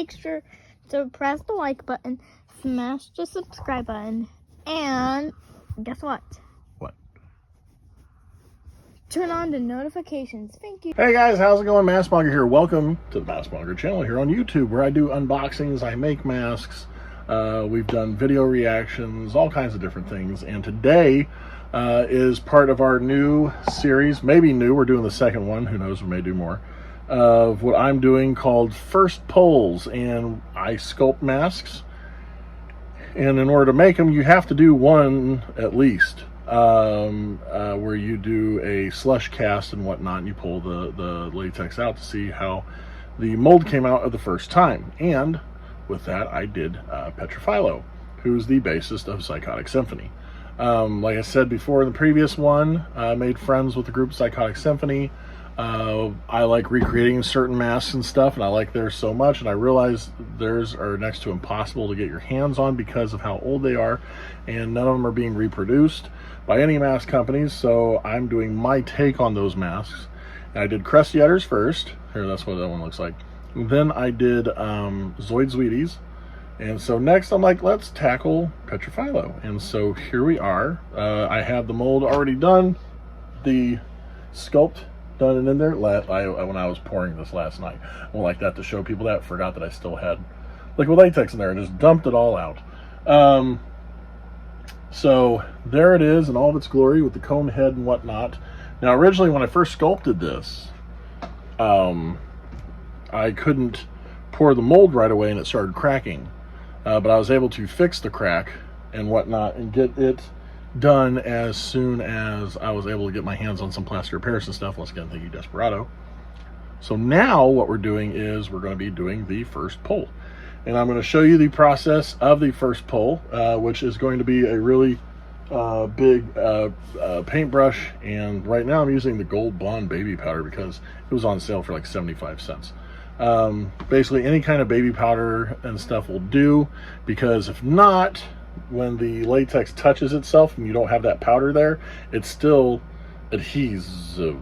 make sure to press the like button, smash the subscribe button, and guess what? What? Turn on the notifications. Thank you. Hey guys, how's it going? MaskMonger here. Welcome to the MaskMonger channel here on YouTube, where I do unboxings, I make masks. We've done video reactions, all kinds of different things. And today is part of our new series, maybe new, we're doing the second one, who knows, we may do more, of what I'm doing called First Pulls. And I sculpt masks, and in order to make them, you have to do one at least, where you do a slush cast and whatnot, and you pull the latex out to see how the mold came out of the first time. And with that, I did Petrifilo, who's the bassist of Psychotic Symphony. Like I said before in the previous one, I made friends with the group Psychotic Symphony. I like recreating certain masks and stuff, and I like theirs so much, and I realize theirs are next to impossible to get your hands on because of how old they are, and none of them are being reproduced by any mask companies. So I'm doing my take on those masks. And I did Crusty Udders first. Here, that's what that one looks like. And then I did Zoid Sweeties. And so next I'm like, let's tackle Petrifilo. And so here we are. I have the mold already done, the sculpt done and in there. When I was pouring this last night, I went like that to show people that. Forgot that I still had liquid latex in there and just dumped it all out. So there it is in all of its glory with the cone head and whatnot. Now originally when I first sculpted this, I couldn't pour the mold right away and it started cracking. But I was able to fix the crack and whatnot and get it done as soon as I was able to get my hands on some plaster of Paris and stuff. Once again, thank you, Desperado. So now what we're doing is we're going to be doing the first pull. And I'm going to show you the process of the first pull, which is going to be a really big paintbrush. And right now I'm using the Gold Bond baby powder because it was on sale for like 75 cents. Basically any kind of baby powder and stuff will do, because if not, when the latex touches itself and you don't have that powder there, it's still adhesive,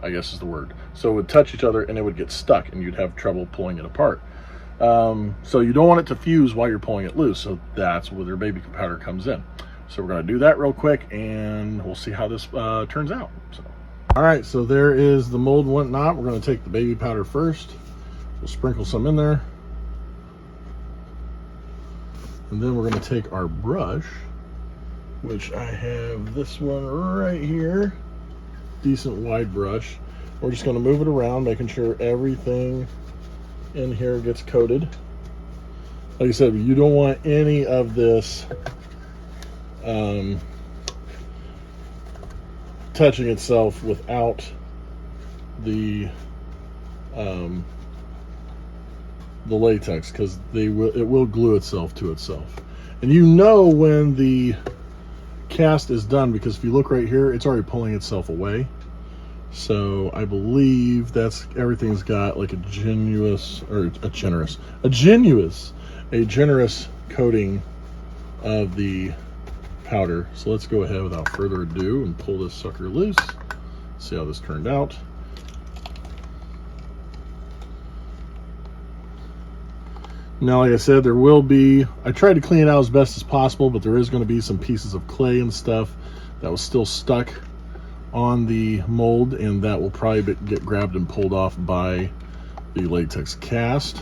I guess is the word. So it would touch each other and it would get stuck and you'd have trouble pulling it apart. So you don't want it to fuse while you're pulling it loose. So that's where their baby powder comes in. So we're going to do that real quick and we'll see how this turns out. So, all right, so there is the mold and whatnot. We're going to take the baby powder first. We'll sprinkle some in there. And then we're going to take our brush, which I have this one right here. Decent wide brush. We're just going to move it around, making sure everything in here gets coated. Like I said, you don't want any of this touching itself without the latex, because it will glue itself to itself. And you know when the cast is done, because if you look right here, it's already pulling itself away. So I believe that's everything's got like a generous coating of the powder. So let's go ahead without further ado and pull this sucker loose. See how this turned out. Now, like I said, there will be, I tried to clean it out as best as possible, but there is going to be some pieces of clay and stuff that was still stuck on the mold, and that will probably get grabbed and pulled off by the latex cast.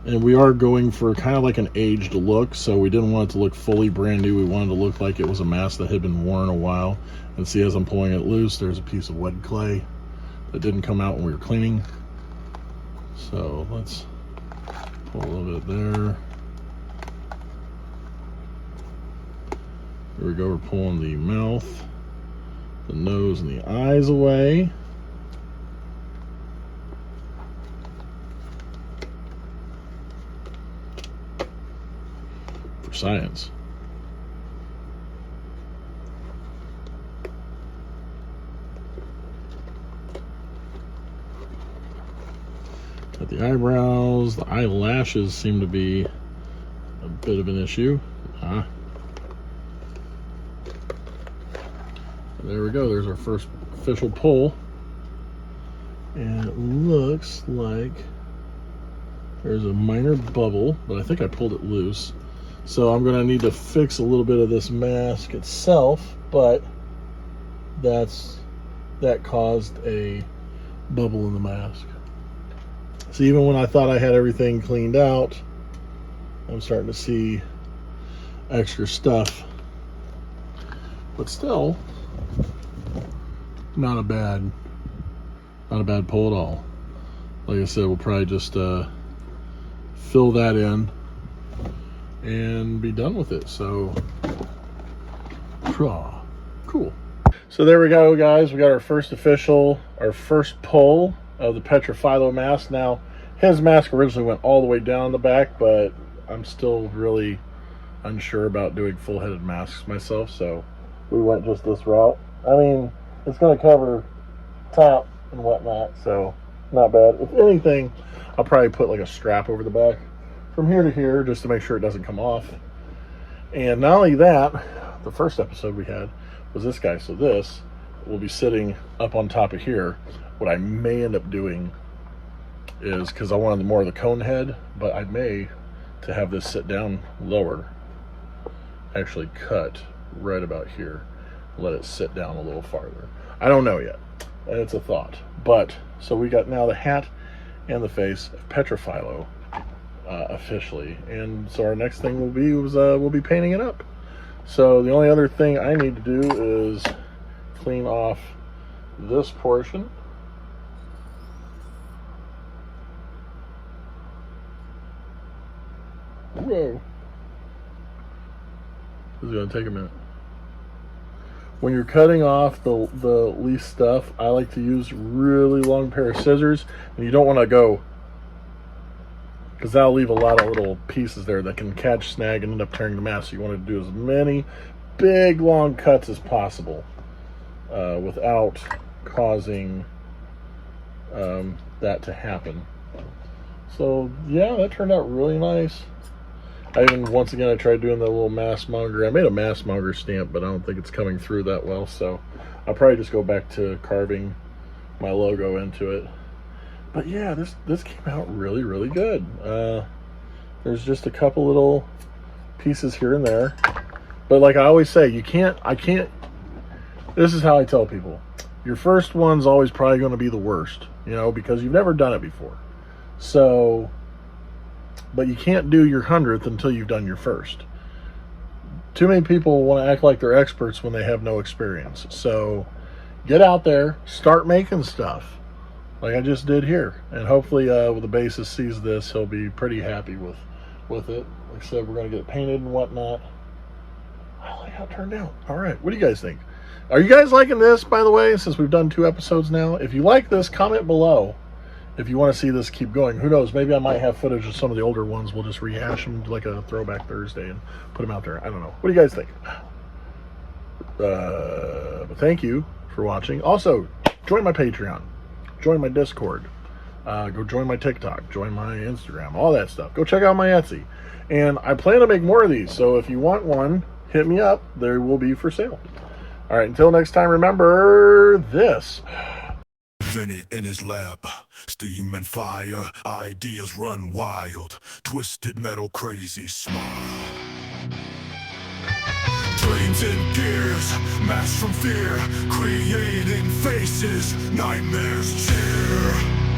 And we are going for kind of like an aged look, so we didn't want it to look fully brand new. We wanted to look like it was a mask that had been worn a while. And see, as I'm pulling it loose, there's a piece of wet clay that didn't come out when we were cleaning. So let's pull a little bit there. Here we go, we're pulling the mouth, the nose, and the eyes away. For science. Got the eyebrows, the eyelashes seem to be a bit of an issue. There we go, there's our first official pull. And it looks like there's a minor bubble, but I think I pulled it loose. So I'm gonna need to fix a little bit of this mask itself, but that caused a bubble in the mask. So even when I thought I had everything cleaned out, I'm starting to see extra stuff. But still, not a bad pull at all. Like I said, we'll probably just fill that in and be done with it. So, cool. So there we go, guys. We got our first pull of the Petrifilo mask. Now, his mask originally went all the way down the back, but I'm still really unsure about doing full-headed masks myself, so we went just this route. I mean, it's going to cover top and whatnot, so not bad. If anything, I'll probably put like a strap over the back from here to here just to make sure it doesn't come off. And not only that, the first episode we had was this guy, so this will be sitting up on top of here. What I may end up doing is, because I wanted more of the cone head, but I may to have this sit down lower, actually cut right about here, let it sit down a little farther. I don't know yet. It's a thought. But so we got now the hat and the face of Petrifilo officially, and so our next thing will be we'll be painting it up. So the only other thing I need to do is clean off this portion. Whoa. This is going to take a minute. When you're cutting off the least stuff, I like to use really long pair of scissors, and you don't want to go, because that'll leave a lot of little pieces there that can catch, snag, and end up tearing the mask. So you want to do as many big, long cuts as possible without causing that to happen. So, yeah, that turned out really nice. I tried doing the little MaskMonger. I made a MaskMonger stamp, but I don't think it's coming through that well, so I'll probably just go back to carving my logo into it. But yeah, this came out really, really good. There's just a couple little pieces here and there, but like I always say, this is how I tell people, your first one's always probably going to be the worst, because you've never done it before. So, but you can't do your 100th until you've done your first. Too many people want to act like they're experts when they have no experience. So get out there, start making stuff like I just did here, and hopefully when the bassist sees this, he'll be pretty happy with it. Like I said, we're going to get it painted and whatnot. I like how it turned out. All right, what do you guys think? Are you guys liking this, by the way, since we've done 2 episodes now? If you like this, comment below. If you want to see this keep going, who knows? Maybe I might have footage of some of the older ones. We'll just rehash them like a throwback Thursday and put them out there. I don't know. What do you guys think? But thank you for watching. Also, join my Patreon. Join my Discord. Go join my TikTok. Join my Instagram. All that stuff. Go check out my Etsy. And I plan to make more of these. So if you want one, hit me up. They will be for sale. All right. Until next time, remember this. Vinny in his lab, steam and fire, ideas run wild, twisted metal crazy smile. Dreams in gears, masks from fear, creating faces, nightmares cheer.